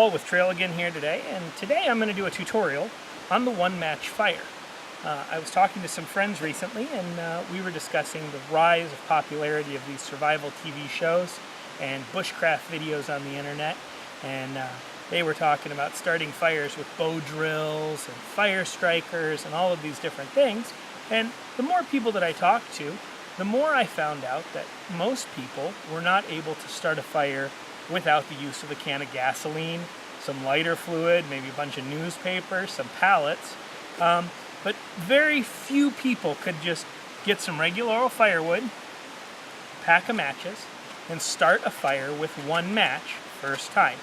all with Trail again here today, and today I'm going to do a tutorial on the one-match fire. I was talking to some friends recently, and we were discussing the rise of popularity of these survival TV shows and bushcraft videos on the internet, and they were talking about starting fires with bow drills and fire strikers and all of these different things. And the more people that I talked to, the more I found out that most people were not able to start a fire without the use of a can of gasoline, some lighter fluid, maybe a bunch of newspaper, some pallets. But very few people could just get some regular old firewood, pack of matches, and start a fire with one match first time.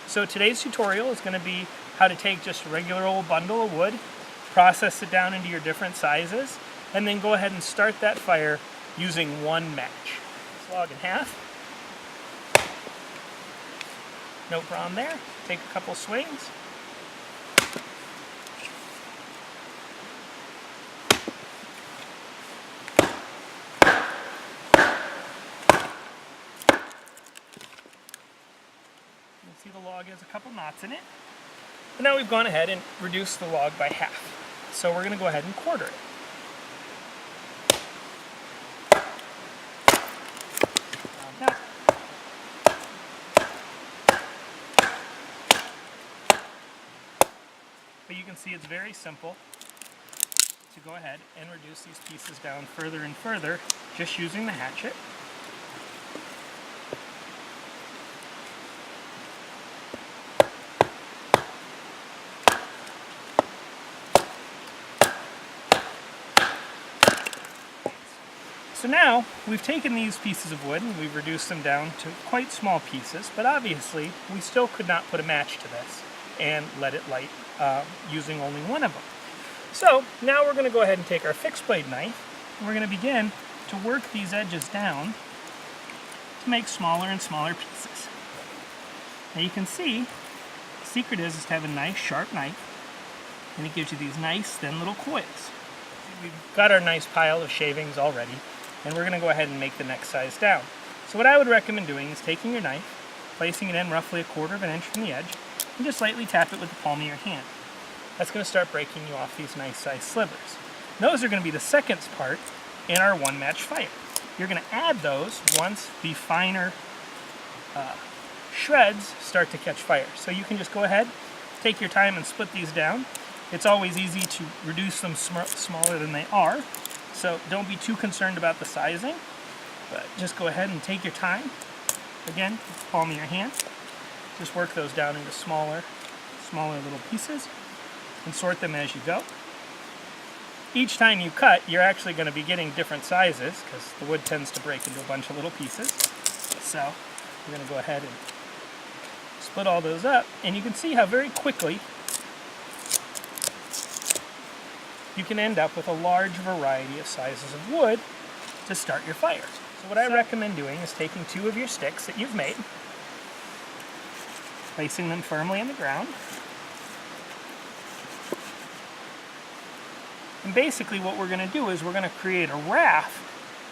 So today's tutorial is going to be how to take just a regular old bundle of wood, process it down into your different sizes, and then go ahead and start that fire using one match. This log in half. No problem there. Take a couple swings. You can see the log has a couple knots in it. And now we've gone ahead and reduced the log by half. So we're going to go ahead and quarter it. Now, but you can see it's very simple to go ahead and reduce these pieces down further and further just using the hatchet. So now we've taken these pieces of wood and we've reduced them down to quite small pieces, but obviously we still could not put a match to this and let it light using only one of them. So now we're going to go ahead and take our fixed blade knife and we're going to begin to work these edges down to make smaller and smaller pieces. Now you can see the secret is to have a nice sharp knife, and it gives you these nice thin little coils. We've got our nice pile of shavings already, and we're going to go ahead and make the next size down. So what I would recommend doing is taking your knife, placing it in roughly 1/4 inch from the edge, and just lightly tap it with the palm of your hand. That's going to start breaking you off these nice size slivers. Those are going to be the second part in our one match fire. You're going to add those once the finer shreds start to catch fire. So you can just go ahead, take your time and split these down. It's always easy to reduce them smaller than they are, so don't be too concerned about the sizing, but just go ahead and take your time. Again, with the palm of your hand. Just work those down into smaller little pieces and sort them as you go. Each time you cut, you're actually going to be getting different sizes because the wood tends to break into a bunch of little pieces. So we're going to go ahead and split all those up, and you can see how very quickly you can end up with a large variety of sizes of wood to start your fire. So what I recommend doing is taking 2 of your sticks that you've made, placing them firmly in the ground, and basically what we're going to do is we're going to create a raft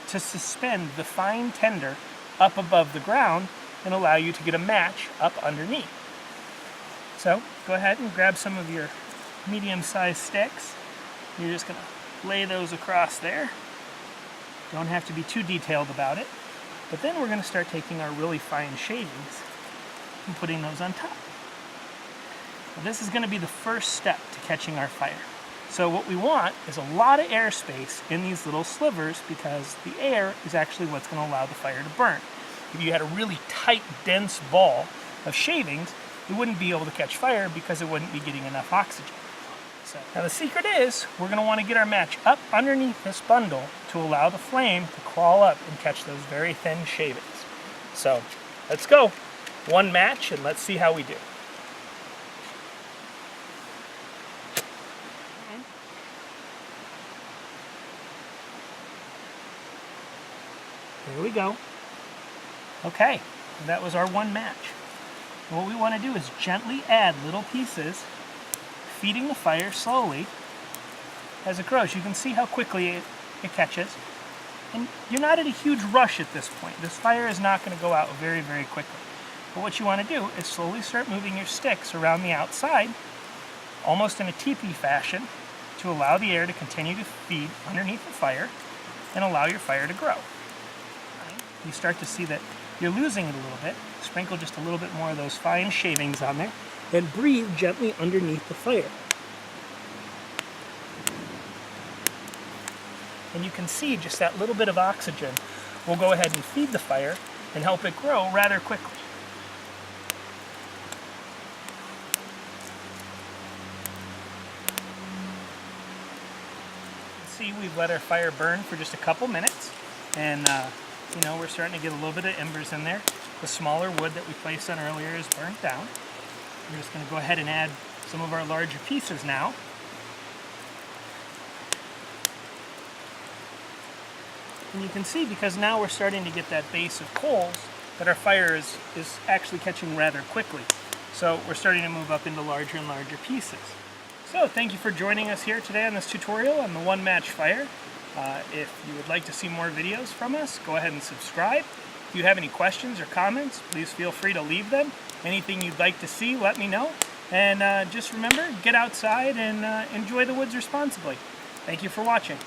to suspend the fine tinder up above the ground and allow you to get a match up underneath. So go ahead and grab some of your medium-sized sticks. You're just going to lay those across there. Don't have to be too detailed about it. But then we're going to start taking our really fine shavings and putting those on top. Now, this is going to be the first step to catching our fire. So what we want is a lot of airspace in these little slivers because the air is actually what's going to allow the fire to burn. If you had a really tight, dense ball of shavings, it wouldn't be able to catch fire because it wouldn't be getting enough oxygen. Now the secret is, we're going to want to get our match up underneath this bundle to allow the flame to crawl up and catch those very thin shavings. So let's go. One match and let's see how we do. Here we go. Okay, that was our one match. And what we want to do is gently add little pieces, feeding the fire slowly as it grows. You can see how quickly it catches. And you're not at a huge rush at this point. This fire is not going to go out very, very quickly. But what you want to do is slowly start moving your sticks around the outside, almost in a teepee fashion, to allow the air to continue to feed underneath the fire and allow your fire to grow. You start to see that you're losing it a little bit. Sprinkle just a little bit more of those fine shavings on there and breathe gently underneath the fire. And you can see just that little bit of oxygen will go ahead and feed the fire and help it grow rather quickly. See, we've let our fire burn for just a couple minutes, and we're starting to get a little bit of embers in there. The smaller wood that we placed on earlier is burnt down. We're just going to go ahead and add some of our larger pieces now. And you can see, because now we're starting to get that base of coals, that our fire is actually catching rather quickly. So we're starting to move up into larger and larger pieces. So thank you for joining us here today on this tutorial on the one match fire. If you would like to see more videos from us, go ahead and subscribe. If you have any questions or comments, please feel free to leave them. Anything you'd like to see, let me know. And just remember, get outside and enjoy the woods responsibly. Thank you for watching.